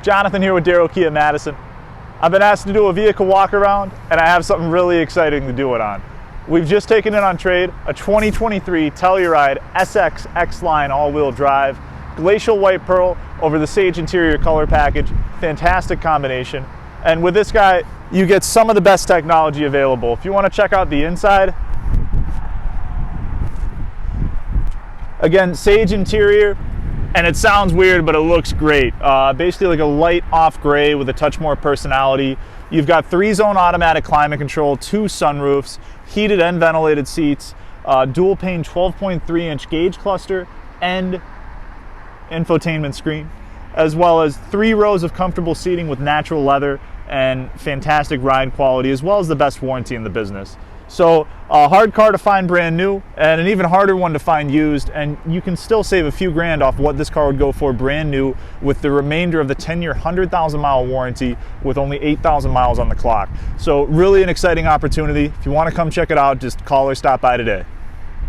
Jonathan here with Darrow Kia Madison. I've been asked to do a vehicle walk around, and I have something really exciting to do it on. We've just taken in on trade a 2023 Telluride SX X-Line all-wheel drive, glacial white pearl over the sage interior color package. Fantastic combination. And with this guy, you get some of the best technology available. If you want to check out the inside, again, sage interior. And it sounds weird, but it looks great. Basically like a light off gray with a touch more personality. You've got 3-zone automatic climate control, 2 sunroofs, heated and ventilated seats, dual pane 12.3-inch gauge cluster, and infotainment screen, as well as 3 rows of comfortable seating with natural leather and fantastic ride quality, as well as the best warranty in the business. So a hard car to find brand new, and an even harder one to find used, and you can still save a few grand off what this car would go for brand new with the remainder of the 10-year, 100,000-mile warranty with only 8,000 miles on the clock. So really an exciting opportunity. If you want to come check it out, just call or stop by today.